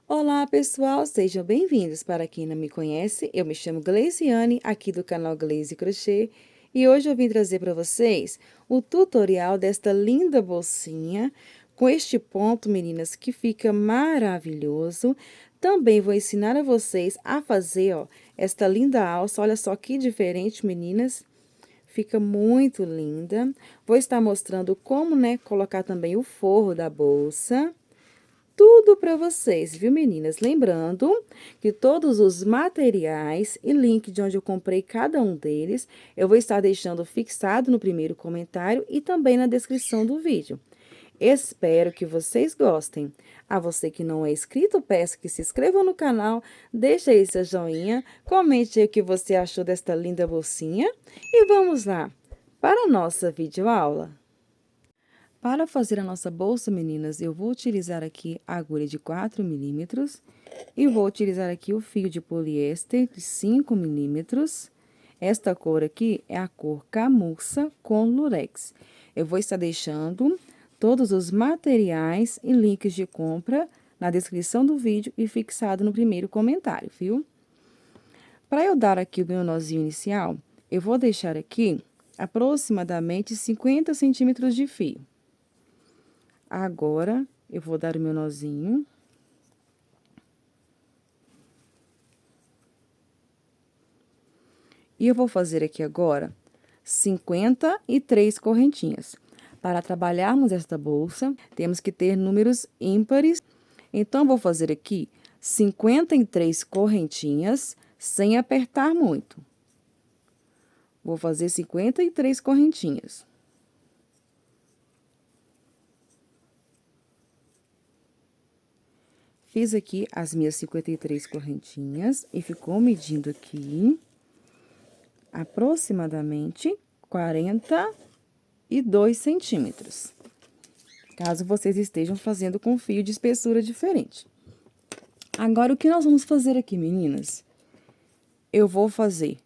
Olá, pessoal, sejam bem-vindos. Para quem não me conhece, eu me chamo Gleisiane, aqui do canal Gleise Crochê, e hoje eu vim trazer para vocês o tutorial desta linda bolsinha, com este ponto, meninas, que fica maravilhoso. Também vou ensinar a vocês a fazer, ó, esta linda alça. Olha só que diferente, meninas. Fica muito linda. Vou estar mostrando como, né, colocar também o forro da bolsa. Tudo para vocês, viu, meninas? Lembrando que todos os materiais e link de onde eu comprei cada um deles, eu vou estar deixando fixado no primeiro comentário e também na descrição do vídeo. Espero que vocês gostem. A você que não é inscrito, peço que se inscreva no canal, deixe aí seu joinha, comente aí o que você achou desta linda bolsinha e vamos lá para a nossa videoaula. Para fazer a nossa bolsa, meninas, eu vou utilizar aqui a agulha de 4 milímetros e vou utilizar aqui o fio de poliéster de 5 milímetros. Esta cor aqui é a cor camurça com lurex. Eu vou estar deixando todos os materiais e links de compra na descrição do vídeo e fixado no primeiro comentário, viu? Para eu dar aqui o meu nozinho inicial, eu vou deixar aqui aproximadamente 50 centímetros de fio. Agora, eu vou dar o meu nozinho. E eu vou fazer aqui agora 53 correntinhas. Para trabalharmos esta bolsa, temos que ter números ímpares. Então, vou fazer aqui 53 correntinhas, sem apertar muito. Vou fazer 53 correntinhas. Fiz aqui as minhas 53 correntinhas e ficou medindo aqui aproximadamente 42 centímetros. Caso vocês estejam fazendo com fio de espessura diferente. Agora, o que nós vamos fazer aqui, meninas? Eu vou fazer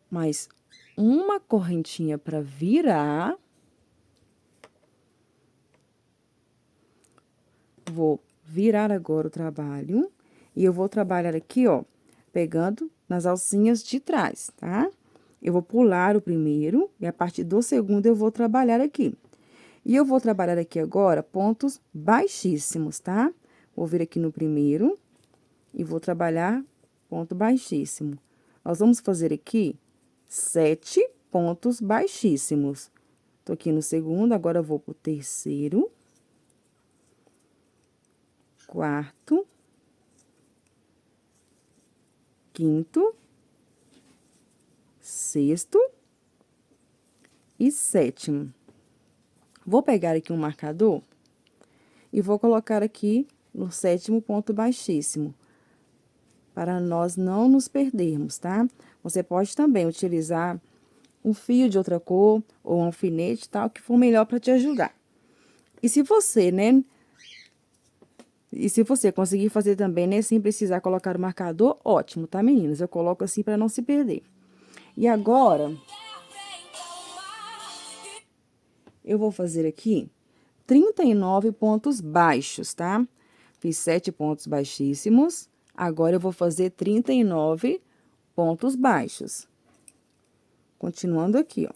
mais uma correntinha para virar. Vou virar agora o trabalho. E eu vou trabalhar aqui, ó, pegando nas alcinhas de trás, tá? Eu vou pular o primeiro e a partir do segundo eu vou trabalhar aqui. E eu vou trabalhar aqui agora pontos baixíssimos, tá? Vou vir aqui no primeiro e vou trabalhar ponto baixíssimo. Nós vamos fazer aqui 7 pontos baixíssimos. Tô aqui no segundo, agora eu vou pro terceiro, quarto, quinto, sexto e sétimo. Vou pegar aqui um marcador e vou colocar aqui no sétimo ponto baixíssimo, para nós não nos perdermos, tá? Você pode também utilizar um fio de outra cor ou um alfinete, tal, que for melhor para te ajudar. E se você, né? E se você conseguir fazer também, né, sem precisar colocar o marcador, ótimo, tá, meninas? Eu coloco assim para não se perder. E agora, eu vou fazer aqui 39 pontos baixos, tá? Fiz 7 pontos baixíssimos, agora eu vou fazer 39 pontos baixos. Continuando aqui, ó.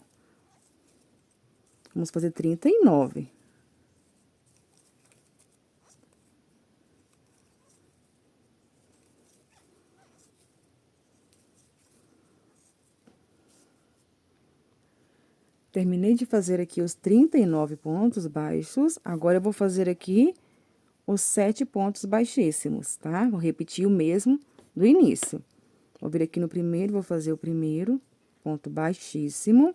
Vamos fazer 39. Terminei de fazer aqui os 39 pontos baixos, agora eu vou fazer aqui os 7 pontos baixíssimos, tá? Vou repetir o mesmo do início. Vou vir aqui no primeiro, vou fazer o primeiro ponto baixíssimo.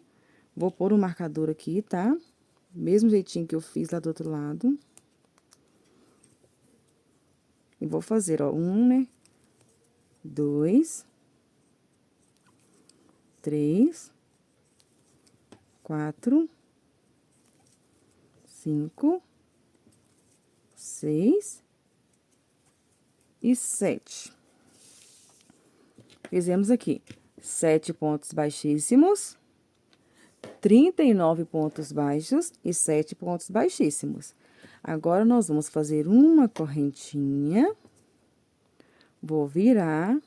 Vou pôr o marcador aqui, tá? Mesmo jeitinho que eu fiz lá do outro lado. E vou fazer, ó, 1, né? 2, 3, 4, 5, 6 e 7. Fizemos aqui 7 pontos baixíssimos, 39 pontos baixos e 7 pontos baixíssimos. Agora, nós vamos fazer uma correntinha Vou virar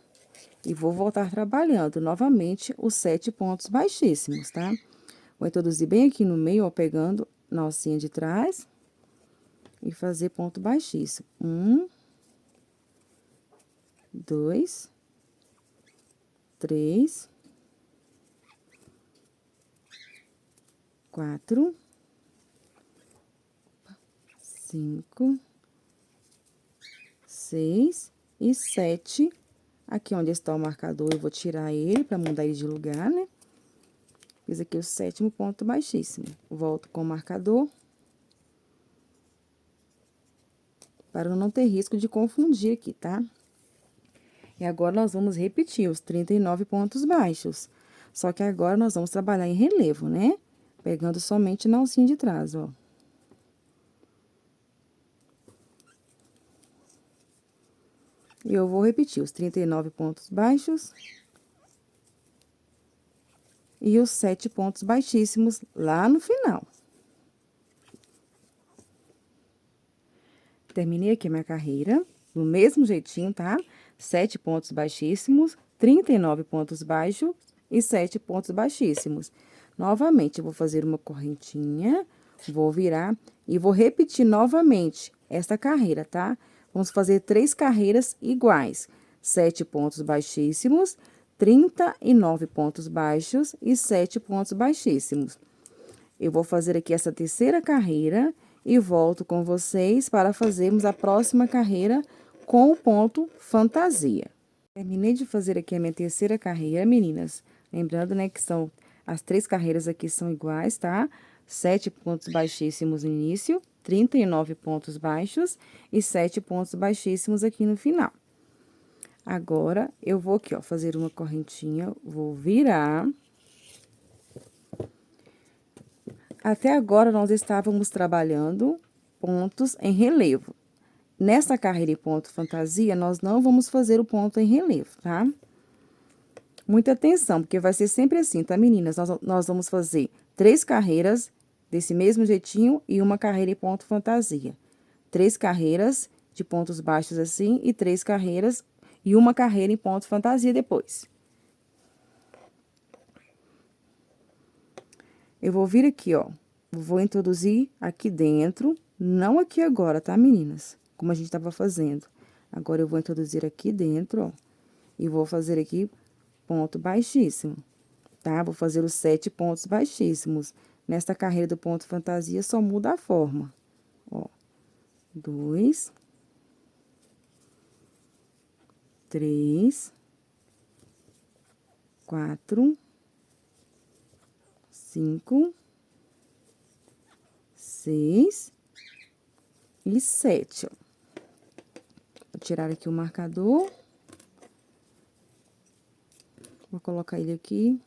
e vou voltar trabalhando novamente os 7 pontos baixíssimos, tá? Vou introduzir bem aqui no meio, ó, pegando na alcinha de trás e fazer ponto baixíssimo. 1, 2, 3, 4, 5, 6 e 7. Aqui onde está o marcador, eu vou tirar ele para mudar ele de lugar, né? Fiz aqui o 7º ponto baixíssimo. Volto com o marcador. Para não ter risco de confundir aqui, tá? E agora, nós vamos repetir os 39 pontos baixos. Só que agora, nós vamos trabalhar em relevo, né? Pegando somente na alcinha de trás, ó. E eu vou repetir os 39 pontos baixos. E os 7 pontos baixíssimos lá no final. Terminei aqui a minha carreira, do mesmo jeitinho, tá? 7 pontos baixíssimos, 39 pontos baixos e 7 pontos baixíssimos. Novamente, eu vou fazer uma correntinha, vou virar e vou repetir novamente esta carreira, tá? Vamos fazer 3 carreiras iguais. 7 pontos baixíssimos, 39 pontos baixos e 7 pontos baixíssimos. Eu vou fazer aqui essa terceira carreira e volto com vocês para fazermos a próxima carreira com o ponto fantasia. Terminei de fazer aqui a minha terceira carreira, meninas. Lembrando, né, que as 3 carreiras aqui são iguais, tá? 7 pontos baixíssimos no início, 39 pontos baixos e 7 pontos baixíssimos aqui no final. Agora, eu vou aqui, ó, fazer uma correntinha, vou virar. Até agora, nós estávamos trabalhando pontos em relevo. Nessa carreira em ponto fantasia, nós não vamos fazer o ponto em relevo, tá? Muita atenção, porque vai ser sempre assim, tá, meninas? Nós vamos fazer 3 carreiras desse mesmo jeitinho e uma carreira em ponto fantasia. 3 carreiras de pontos baixos assim e 3 carreiras e uma carreira em ponto fantasia depois. Eu vou vir aqui, ó, vou introduzir aqui dentro, não aqui agora, tá, meninas? Como a gente tava fazendo. Agora, eu vou introduzir aqui dentro, ó, e vou fazer aqui ponto baixíssimo, tá? Vou fazer os 7 pontos baixíssimos. Nesta carreira do ponto fantasia, só muda a forma, ó. 2, 3, 4, 5, 6 e 7, ó. Vou tirar aqui o marcador. Vou colocar ele aqui.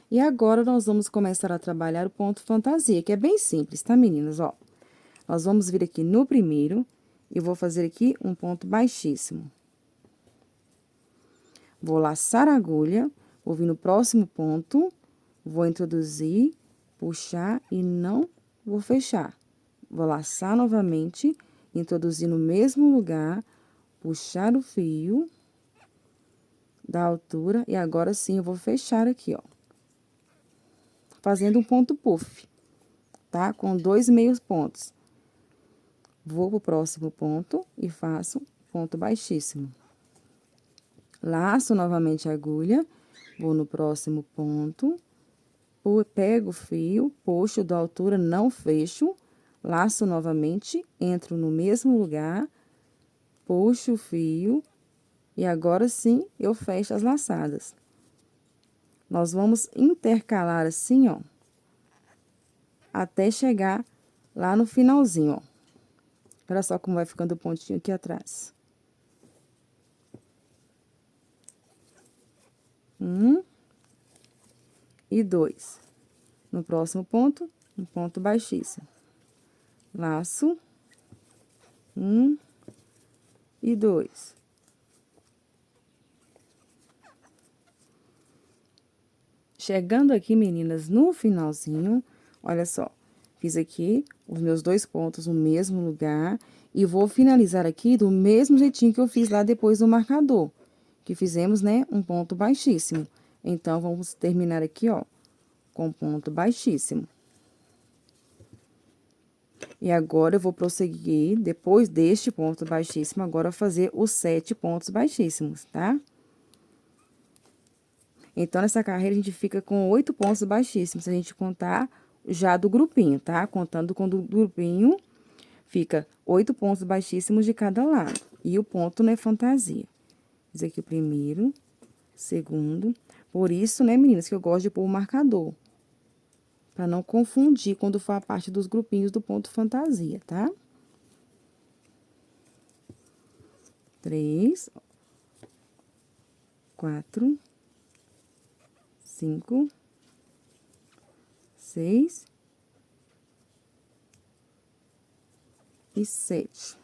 E agora, nós vamos começar a trabalhar o ponto fantasia, que é bem simples, tá, meninas? Ó, nós vamos vir aqui no primeiro e vou fazer aqui um ponto baixíssimo. Vou laçar a agulha, vou vir no próximo ponto, vou introduzir, puxar e não vou fechar. Vou laçar novamente, introduzir no mesmo lugar, puxar o fio da altura e agora sim eu vou fechar aqui, ó. Fazendo um ponto puff, tá? Com 2 meios pontos. Vou pro próximo ponto e faço ponto baixíssimo. Laço novamente a agulha, vou no próximo ponto, pego o fio, puxo da altura, não fecho, laço novamente, entro no mesmo lugar, puxo o fio e agora sim eu fecho as laçadas. Nós vamos intercalar assim, ó, até chegar lá no finalzinho, ó. Olha só como vai ficando o pontinho aqui atrás. 1 e 2. No próximo ponto, um ponto baixíssimo. Laço. 1 e 2. Chegando aqui, meninas, no finalzinho, olha só. Fiz aqui os meus 2 pontos no mesmo lugar e vou finalizar aqui do mesmo jeitinho que eu fiz lá depois do marcador, que fizemos, né, um ponto baixíssimo. Então, vamos terminar aqui, ó, com ponto baixíssimo. E agora, eu vou prosseguir, depois deste ponto baixíssimo, agora fazer os 7 pontos baixíssimos, tá? Então, nessa carreira, a gente fica com 8 pontos baixíssimos, se a gente contar já do grupinho, tá? Contando com o do grupinho, fica 8 pontos baixíssimos de cada lado. E o ponto, né, fantasia. Fiz aqui o primeiro, segundo. Por isso, né, meninas, que eu gosto de pôr o marcador. Pra não confundir quando for a parte dos grupinhos do ponto fantasia, tá? 3, 4, 5, 6 e 7.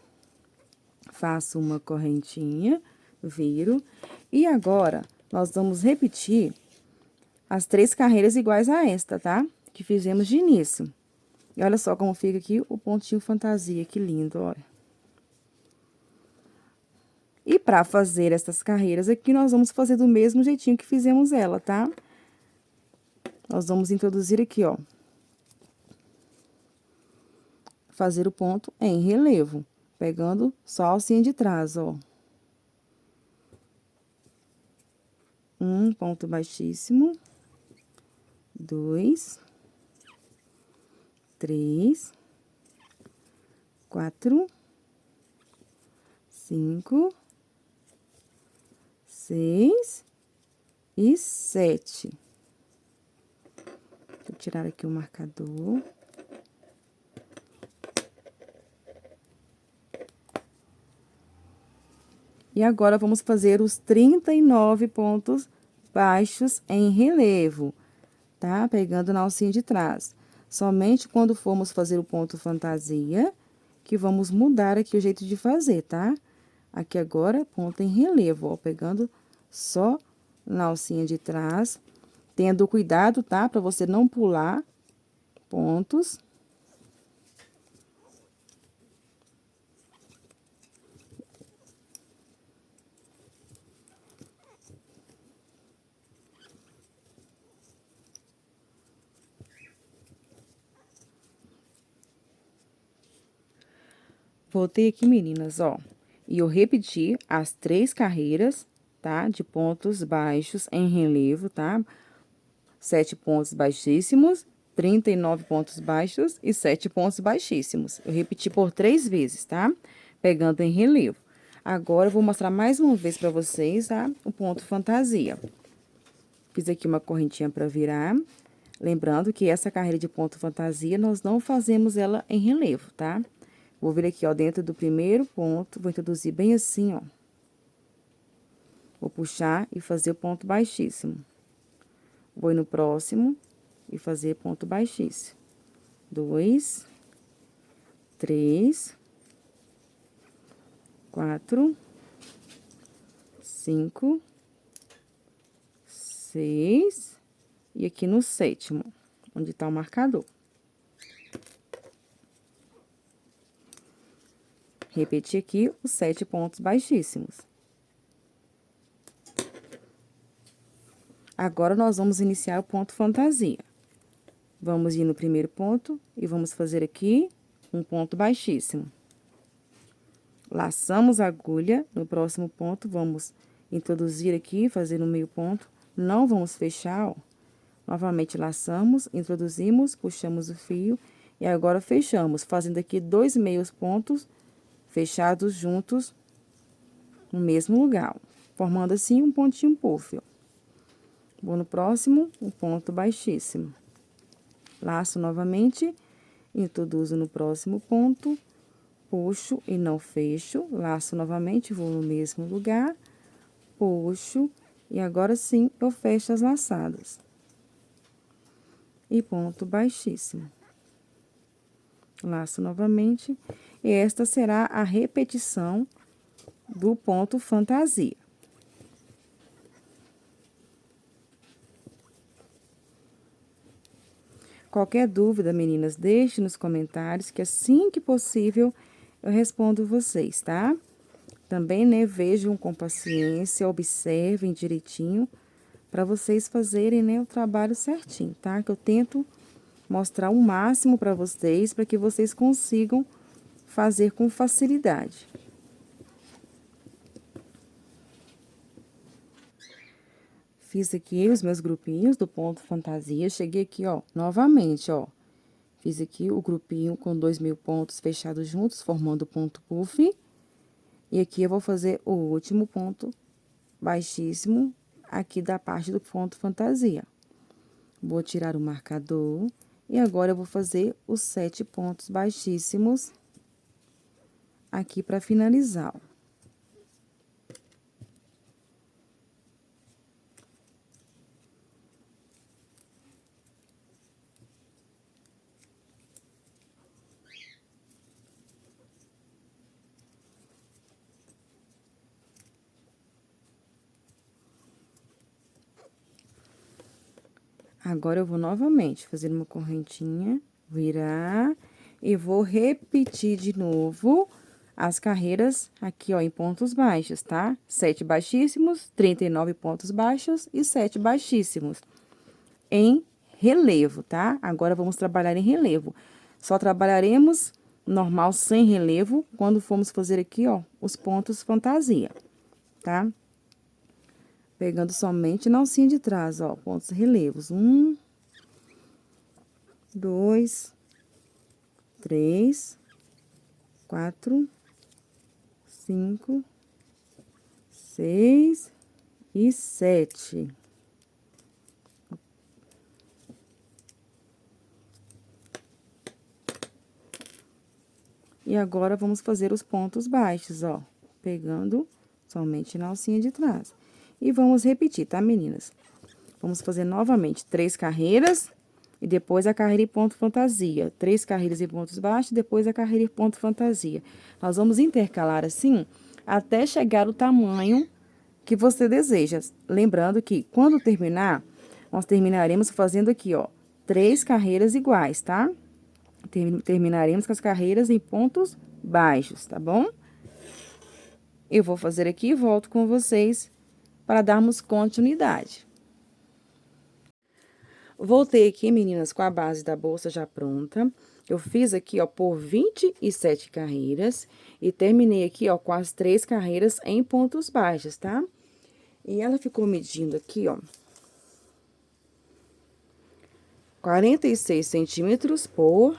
Faço uma correntinha, viro. E agora, nós vamos repetir as 3 carreiras iguais a esta, tá? Que fizemos de início. E olha só como fica aqui o pontinho fantasia, que lindo, olha. E pra fazer essas carreiras aqui, nós vamos fazer do mesmo jeitinho que fizemos ela, tá? Nós vamos introduzir aqui, ó. Fazer o ponto em relevo, pegando só a alcinha de trás, ó. Um ponto baixíssimo. 2, 3, 4, 5, 6 e 7. Vou tirar aqui o marcador. E agora, vamos fazer os 39 pontos baixos em relevo, tá? Pegando na alcinha de trás. Somente quando formos fazer o ponto fantasia, que vamos mudar aqui o jeito de fazer, tá? Aqui agora, ponto em relevo, ó, pegando só na alcinha de trás, tendo cuidado, tá? Pra você não pular pontos. Voltei aqui, meninas, ó, e eu repeti as 3 carreiras, tá? De pontos baixos em relevo, tá? 7 pontos baixíssimos, 39 pontos baixos e 7 pontos baixíssimos. Eu repeti por 3 vezes, tá? Pegando em relevo. Agora, eu vou mostrar mais uma vez pra vocês, tá? O ponto fantasia. Fiz aqui uma correntinha pra virar. Lembrando que essa carreira de ponto fantasia, nós não fazemos ela em relevo, tá? Vou vir aqui, ó, dentro do primeiro ponto, vou introduzir bem assim, ó. Vou puxar e fazer o ponto baixíssimo. Vou ir no próximo e fazer ponto baixíssimo. 2, 3, 4, 5, 6 e aqui no 7º, onde tá o marcador. Repetir aqui os 7 pontos baixíssimos. Agora, nós vamos iniciar o ponto fantasia. Vamos ir no primeiro ponto e vamos fazer aqui um ponto baixíssimo. Laçamos a agulha, no próximo ponto, vamos introduzir aqui, fazer no meio ponto, não vamos fechar, ó. Novamente, laçamos, introduzimos, puxamos o fio e agora fechamos, fazendo aqui 2 meios pontos fechados juntos no mesmo lugar, formando assim um pontinho puff, ó. Vou no próximo, um ponto baixíssimo. Laço novamente, introduzo no próximo ponto, puxo e não fecho, laço novamente, vou no mesmo lugar, puxo, e agora sim, eu fecho as laçadas. E ponto baixíssimo. Laço novamente, e esta será a repetição do ponto fantasia. Qualquer dúvida, meninas, deixe nos comentários, que assim que possível eu respondo vocês, tá? Também, né, vejam com paciência, observem direitinho, para vocês fazerem, né, o trabalho certinho, tá? Que eu tento mostrar o máximo para vocês, para que vocês consigam fazer com facilidade. Fiz aqui os meus grupinhos do ponto fantasia, cheguei aqui, ó, novamente, ó. Fiz aqui o grupinho com 2.000 pontos fechados juntos, formando o ponto puff. E aqui eu vou fazer o último ponto baixíssimo aqui da parte do ponto fantasia. Vou tirar o marcador e agora eu vou fazer os 7 pontos baixíssimos aqui para finalizar, ó. Agora, eu vou novamente fazer uma correntinha, virar e vou repetir de novo as carreiras aqui, ó, em pontos baixos, tá? 7 baixíssimos, 39 pontos baixos e 7 baixíssimos em relevo, tá? Agora, vamos trabalhar em relevo. Só trabalharemos normal sem relevo quando formos fazer aqui, ó, os pontos fantasia, tá? Pegando somente na alcinha de trás, ó, pontos relevos. 1, 2, 3, 4, 5, 6 e 7. E agora, vamos fazer os pontos baixos, ó, pegando somente na alcinha de trás. E vamos repetir, tá, meninas? Vamos fazer novamente 3 carreiras e depois a carreira em ponto fantasia. 3 carreiras em pontos baixos, depois a carreira em ponto fantasia. Nós vamos intercalar assim até chegar o tamanho que você deseja. Lembrando que quando terminar, nós terminaremos fazendo aqui, ó, 3 carreiras iguais, tá? Terminaremos com as carreiras em pontos baixos, tá bom? Eu vou fazer aqui e volto com vocês para darmos continuidade. Voltei aqui, meninas, com a base da bolsa já pronta. Eu fiz aqui, ó, por 27 carreiras e terminei aqui, ó, com as 3 carreiras em pontos baixos, tá? E ela ficou medindo aqui, ó, 46 centímetros por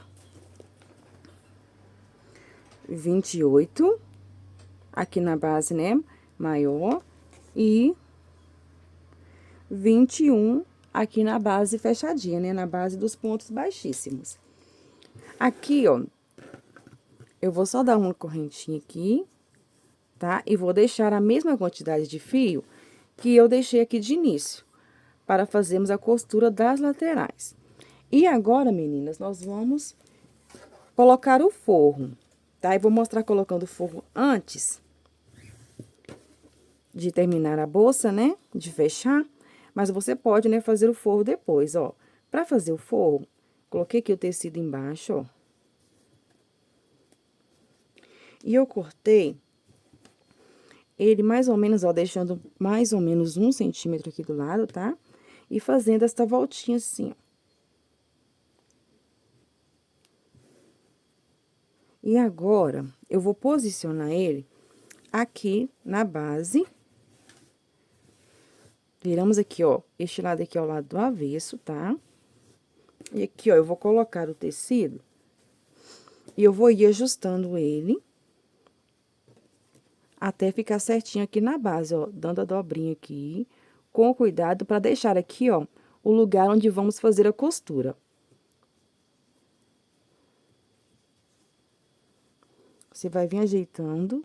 28, aqui na base, né, maior, e 21 aqui na base fechadinha, né, na base dos pontos baixíssimos. Aqui, ó, eu vou só dar uma correntinha aqui, tá? E vou deixar a mesma quantidade de fio que eu deixei aqui de início, para fazermos a costura das laterais. E agora, meninas, nós vamos colocar o forro, tá? E vou mostrar colocando o forro antes de terminar a bolsa, né? De fechar. Mas você pode, né, fazer o forro depois, ó. Pra fazer o forro, coloquei aqui o tecido embaixo, ó. E eu cortei ele mais ou menos, ó, deixando mais ou menos 1 centímetro aqui do lado, tá? E fazendo esta voltinha assim, ó. E agora, eu vou posicionar ele aqui na base. Viramos aqui, ó, este lado aqui é o lado do avesso, tá? E aqui, ó, eu vou colocar o tecido e eu vou ir ajustando ele até ficar certinho aqui na base, ó, dando a dobrinha aqui, com cuidado para deixar aqui, ó, o lugar onde vamos fazer a costura. Você vai vir ajeitando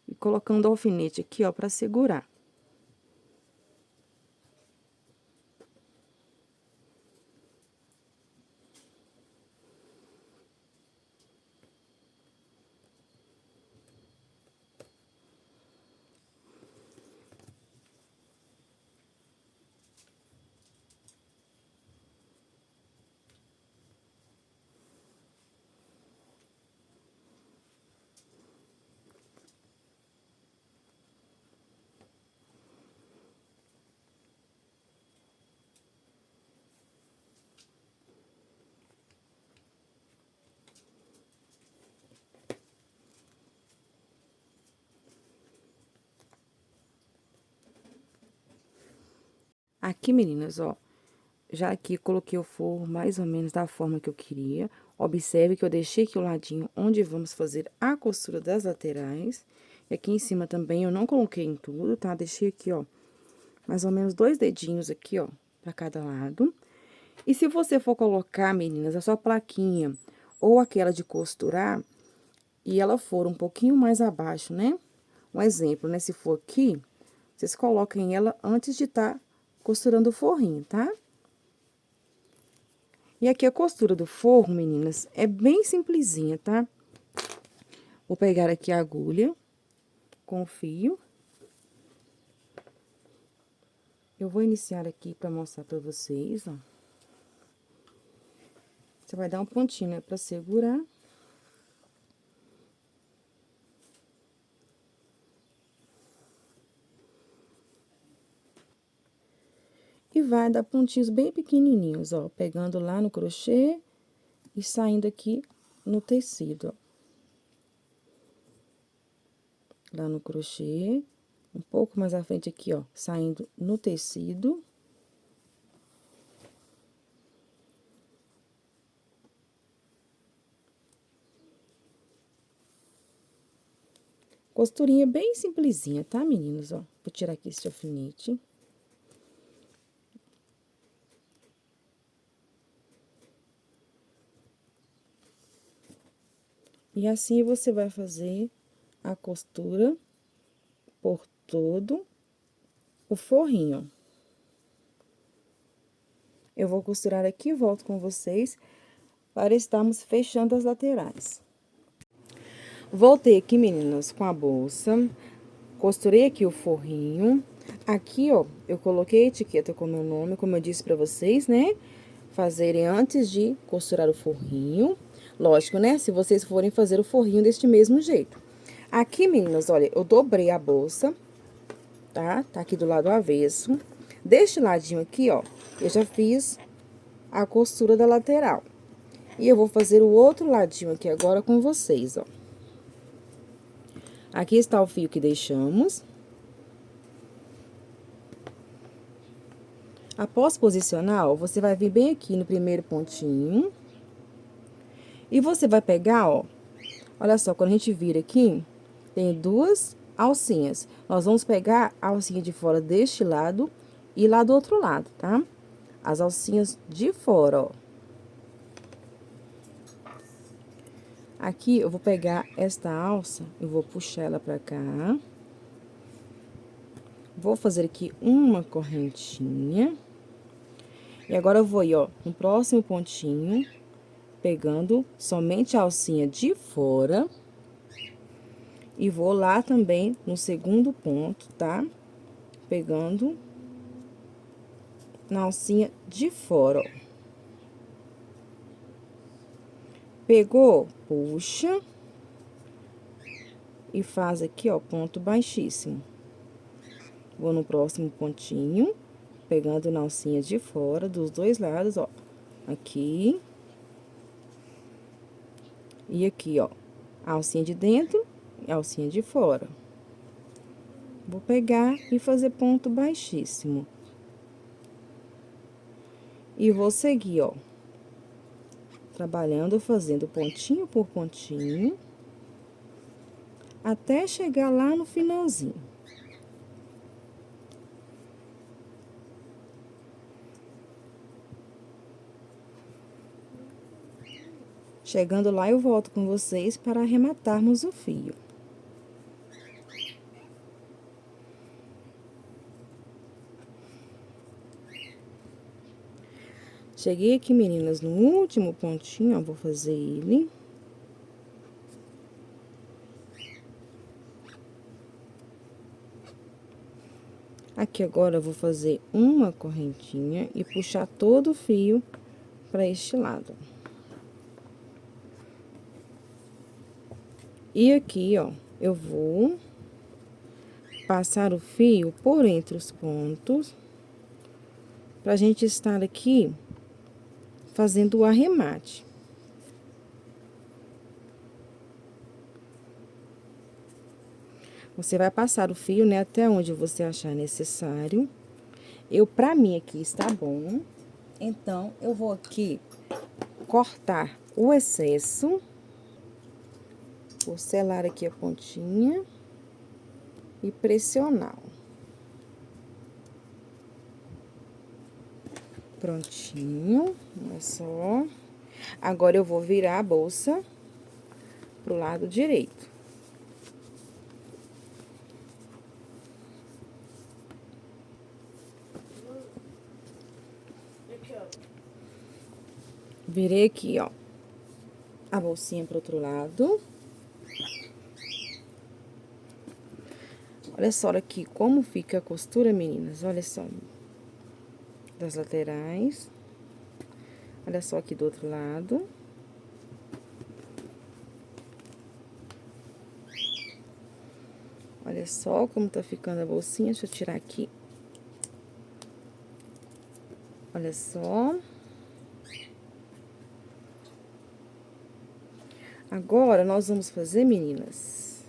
e colocando o alfinete aqui, ó, para segurar. Aqui, meninas, ó, já aqui coloquei o forro mais ou menos da forma que eu queria. Observe que eu deixei aqui o ladinho onde vamos fazer a costura das laterais. E aqui em cima também eu não coloquei em tudo, tá? Deixei aqui, ó, mais ou menos 2 dedinhos aqui, ó, pra cada lado. E se você for colocar, meninas, a sua plaquinha ou aquela de costurar, e ela for um pouquinho mais abaixo, né? Um exemplo, né? Se for aqui, vocês coloquem ela antes de tá costurando o forrinho, tá? E aqui a costura do forro, meninas, é bem simplesinha, tá? Vou pegar aqui a agulha com o fio. Eu vou iniciar aqui pra mostrar pra vocês, ó. Você vai dar um pontinho, né, pra segurar. E vai dar pontinhos bem pequenininhos, ó, pegando lá no crochê e saindo aqui no tecido, ó. Lá no crochê, um pouco mais à frente aqui, ó, saindo no tecido. Costurinha bem simplesinha, tá, meninos, ó? Vou tirar aqui esse alfinete. E assim você vai fazer a costura por todo o forrinho. Eu vou costurar aqui e volto com vocês para estarmos fechando as laterais. Voltei aqui, meninas, com a bolsa, costurei aqui o forrinho. Aqui, ó, eu coloquei a etiqueta com o meu nome, como eu disse pra vocês, né? Fazerem antes de costurar o forrinho. Lógico, né? Se vocês forem fazer o forrinho deste mesmo jeito. Aqui, meninas, olha, eu dobrei a bolsa, tá? Tá aqui do lado avesso. Deste ladinho aqui, ó, eu já fiz a costura da lateral. E eu vou fazer o outro ladinho aqui agora com vocês, ó. Aqui está o fio que deixamos. Após posicionar, ó, você vai vir bem aqui no primeiro pontinho. E você vai pegar, ó, olha só, quando a gente vira aqui, tem duas alcinhas. Nós vamos pegar a alcinha de fora deste lado e lá do outro lado, tá? As alcinhas de fora, ó. Aqui, eu vou pegar esta alça, eu vou puxar ela pra cá. Vou fazer aqui uma correntinha. E agora, eu vou ir, ó, no próximo pontinho, pegando somente a alcinha de fora. E vou lá também no segundo ponto, tá? Pegando na alcinha de fora, ó. Pegou, puxa. E faz aqui, ó, ponto baixíssimo. Vou no próximo pontinho, pegando na alcinha de fora, dos dois lados, ó. Aqui. E aqui, ó, a alcinha de dentro e a alcinha de fora. Vou pegar e fazer ponto baixíssimo. E vou seguir, ó, trabalhando, fazendo pontinho por pontinho, até chegar lá no finalzinho. Chegando lá, eu volto com vocês para arrematarmos o fio. Cheguei aqui, meninas, no último pontinho, ó, vou fazer ele. Aqui agora, eu vou fazer uma correntinha e puxar todo o fio para este lado. E aqui, ó, eu vou passar o fio por entre os pontos, pra gente estar aqui fazendo o arremate. Você vai passar o fio, né, até onde você achar necessário. Pra mim aqui está bom. Então, eu vou aqui cortar o excesso. Vou selar aqui a pontinha e pressionar. Prontinho, olha só. Agora, eu vou virar a bolsa pro lado direito. Virei aqui, ó, a bolsinha pro outro lado. Olha só aqui como fica a costura, meninas. Olha só. Das laterais. Olha só aqui do outro lado. Olha só como tá ficando a bolsinha. Deixa eu tirar aqui. Olha só. Agora, nós vamos fazer, meninas,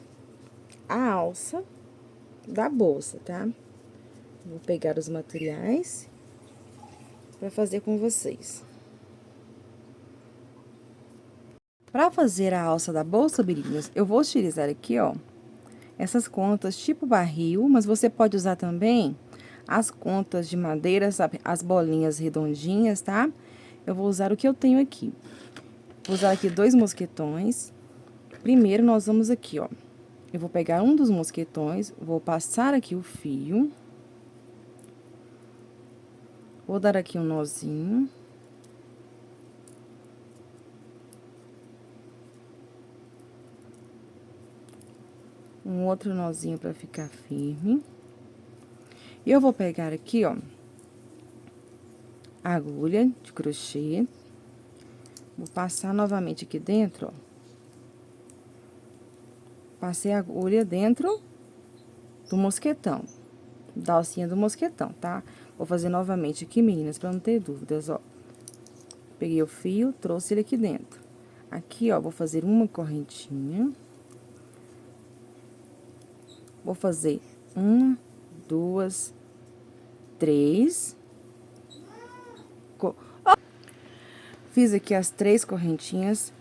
a alça da bolsa, tá? Vou pegar os materiais pra fazer com vocês. Pra fazer a alça da bolsa, meninas, eu vou utilizar aqui, ó, essas contas tipo barril, mas você pode usar também as contas de madeira, sabe? As bolinhas redondinhas, tá? Eu vou usar o que eu tenho aqui. Vou usar aqui 2 mosquetões. Primeiro, nós vamos aqui, ó. Eu vou pegar um dos mosquetões, vou passar aqui o fio. Vou dar aqui um nozinho. Um outro nozinho pra ficar firme. E eu vou pegar aqui, ó, a agulha de crochê. Vou passar novamente aqui dentro, ó. Passei a agulha dentro do mosquetão, da alcinha do mosquetão, tá? Vou fazer novamente aqui, meninas, pra não ter dúvidas, ó. Peguei o fio, trouxe ele aqui dentro. Aqui, ó, vou fazer uma correntinha. Vou fazer 1, 2, 3. Fiz aqui as 3 correntinhas.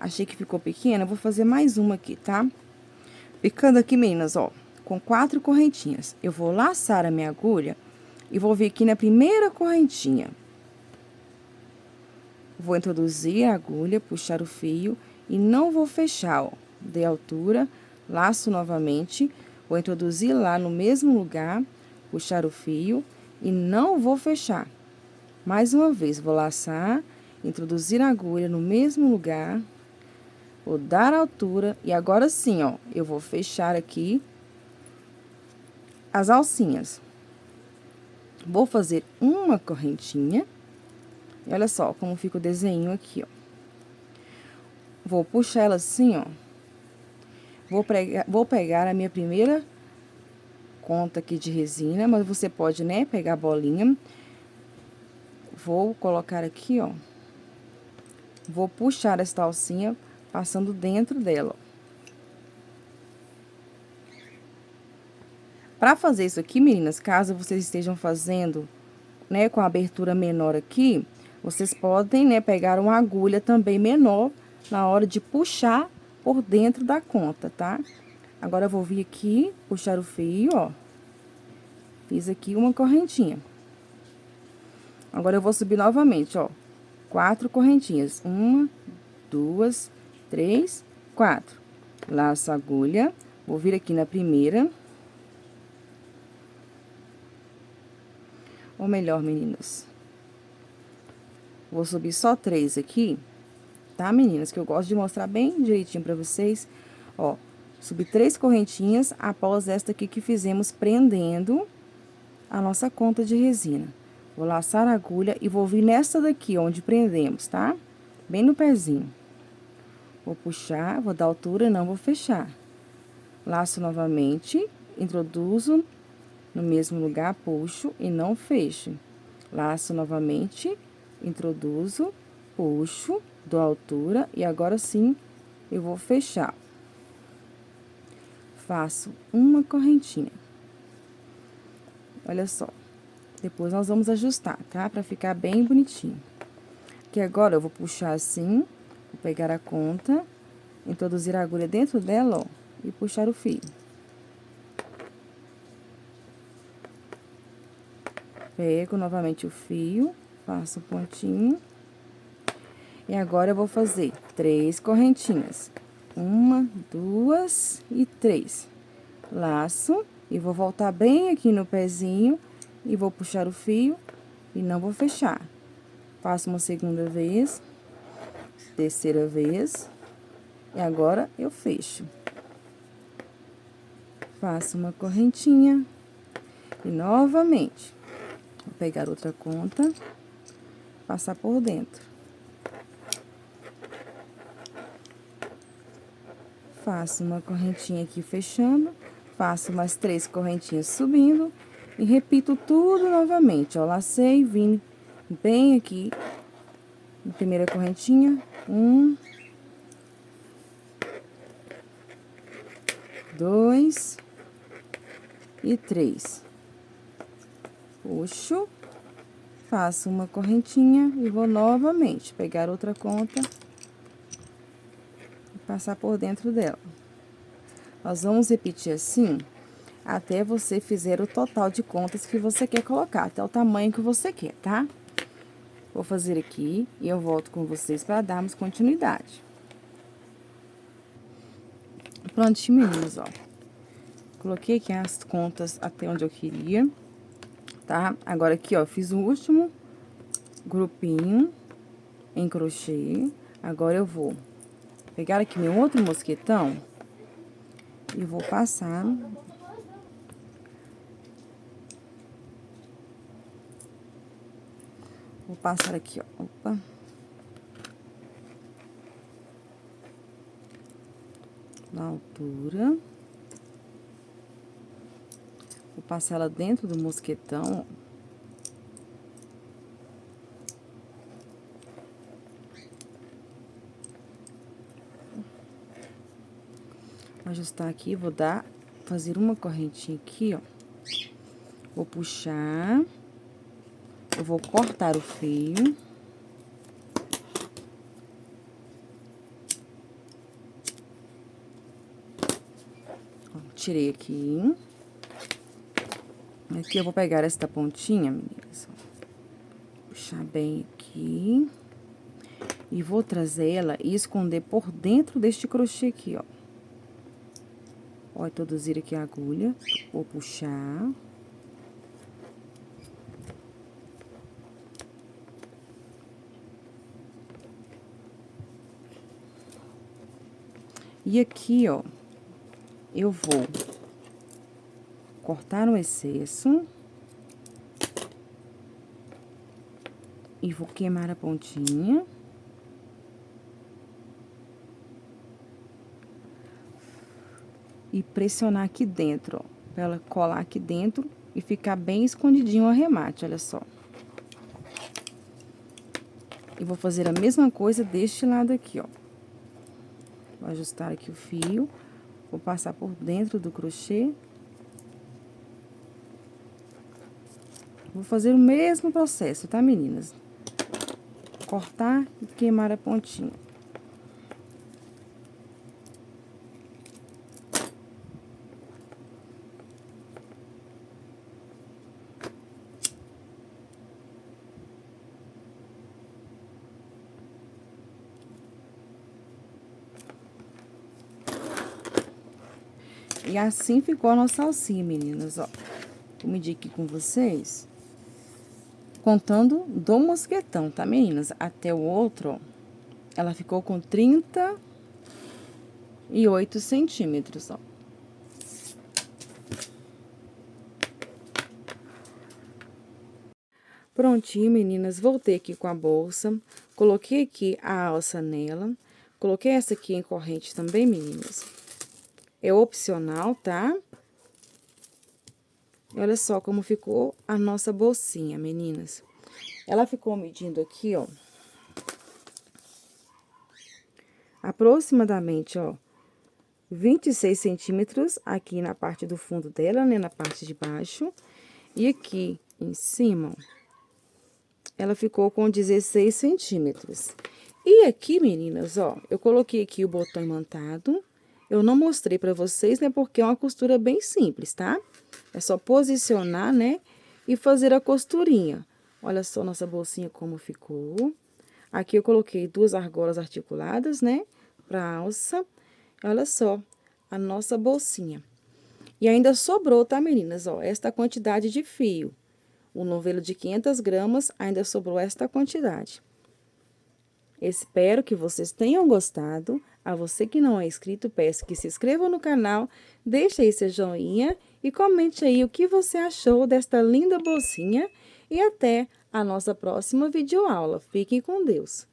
Achei que ficou pequena, vou fazer mais uma aqui, tá? Ficando aqui, meninas, ó, com 4 correntinhas. Eu vou laçar a minha agulha e vou vir aqui na primeira correntinha. Vou introduzir a agulha, puxar o fio e não vou fechar, ó. Dei altura, laço novamente, vou introduzir lá no mesmo lugar, puxar o fio e não vou fechar. Mais uma vez, vou laçar, introduzir a agulha no mesmo lugar, vou dar altura e agora sim, ó, eu vou fechar aqui as alcinhas. Vou fazer uma correntinha. E olha só como fica o desenho aqui, ó. Vou puxar ela assim, ó. Vou pegar a minha primeira conta aqui de resina, mas você pode, né, pegar a bolinha. Vou colocar aqui, ó. Vou puxar esta alcinha passando dentro dela, ó. Pra fazer isso aqui, meninas, caso vocês estejam fazendo, né, com a abertura menor aqui, vocês podem, né, pegar uma agulha também menor na hora de puxar por dentro da conta, tá? Agora, eu vou vir aqui, puxar o fio, ó. Fiz aqui uma correntinha. Agora, eu vou subir novamente, ó. 4 correntinhas. 1, 2, 3, 4. Laço a agulha, vou vir aqui na primeira. Ou melhor, meninas, vou subir só 3 aqui, tá, meninas? Que eu gosto de mostrar bem direitinho pra vocês. Ó, subi 3 correntinhas após esta aqui que fizemos prendendo a nossa conta de resina. Vou laçar a agulha e vou vir nessa daqui, onde prendemos, tá? Bem no pezinho. Vou puxar, vou dar altura e não vou fechar. Laço novamente, introduzo no mesmo lugar, puxo e não fecho. Laço novamente, introduzo, puxo, dou altura e agora sim eu vou fechar. Faço uma correntinha. Olha só. Depois nós vamos ajustar, tá? Pra ficar bem bonitinho. Aqui agora eu vou puxar assim, vou pegar a conta, introduzir a agulha dentro dela, ó, e puxar o fio. Pego novamente o fio, faço um pontinho. E agora eu vou fazer 3 correntinhas. 1, 2 e 3. Laço e vou voltar bem aqui no pezinho e vou puxar o fio e não vou fechar. Faço uma segunda vez, terceira vez, e agora eu fecho. Faço uma correntinha e novamente vou pegar outra conta, passar por dentro. Faço uma correntinha aqui fechando, faço mais 3 correntinhas subindo e repito tudo novamente, ó. Lacei, vim bem aqui na primeira correntinha, 1, 2 e 3. Puxo, faço uma correntinha e vou novamente pegar outra conta e passar por dentro dela. Nós vamos repetir assim até você fizer o total de contas que você quer colocar, até o tamanho que você quer, tá? Vou fazer aqui e eu volto com vocês para darmos continuidade. Prontinho, meninos, ó. Coloquei aqui as contas até onde eu queria, tá? Agora aqui, ó, fiz o último grupinho em crochê. Agora eu vou pegar aqui meu outro mosquetão e vou passar. Vou passar aqui, ó. Opa. Na altura. Vou passar ela dentro do mosquetão, ó. Ajustar aqui, vou fazer uma correntinha aqui, ó. Vou puxar. Eu vou cortar o fio. Ó, tirei aqui. Aqui eu vou pegar esta pontinha, meninas, ó. Puxar bem aqui. E vou trazer ela e esconder por dentro deste crochê aqui, ó. Ó, introduzir aqui a agulha. Vou puxar. E aqui, ó, eu vou cortar o excesso. E vou queimar a pontinha. E pressionar aqui dentro, ó, pra ela colar aqui dentro e ficar bem escondidinho o arremate, olha só. E vou fazer a mesma coisa deste lado aqui, ó. Vou ajustar aqui o fio, vou passar por dentro do crochê. Vou fazer o mesmo processo, tá, meninas? Cortar e queimar a pontinha. E assim ficou a nossa alcinha, meninas, ó. Vou medir aqui com vocês. Contando do mosquetão, tá, meninas? Até o outro, ó. Ela ficou com 38 centímetros, ó. Prontinho, meninas. Voltei aqui com a bolsa. Coloquei aqui a alça nela. Coloquei essa aqui em corrente também, meninas. É opcional, tá? E olha só como ficou a nossa bolsinha, meninas. Ela ficou medindo aqui, ó. Aproximadamente, ó, 26 centímetros aqui na parte do fundo dela, né? Na parte de baixo. E aqui em cima, ó, ela ficou com 16 centímetros. E aqui, meninas, ó, eu coloquei aqui o botão imantado. Eu não mostrei pra vocês, né, porque é uma costura bem simples, tá? É só posicionar, né, e fazer a costurinha. Olha só nossa bolsinha como ficou. Aqui eu coloquei 2 argolas articuladas, né, pra alça. Olha só a nossa bolsinha. E ainda sobrou, tá, meninas? Ó, esta quantidade de fio. O novelo de 500 gramas, ainda sobrou esta quantidade. Espero que vocês tenham gostado. A você que não é inscrito, peço que se inscreva no canal, deixe aí seu joinha e comente aí o que você achou desta linda bolsinha. E até a nossa próxima videoaula. Fiquem com Deus!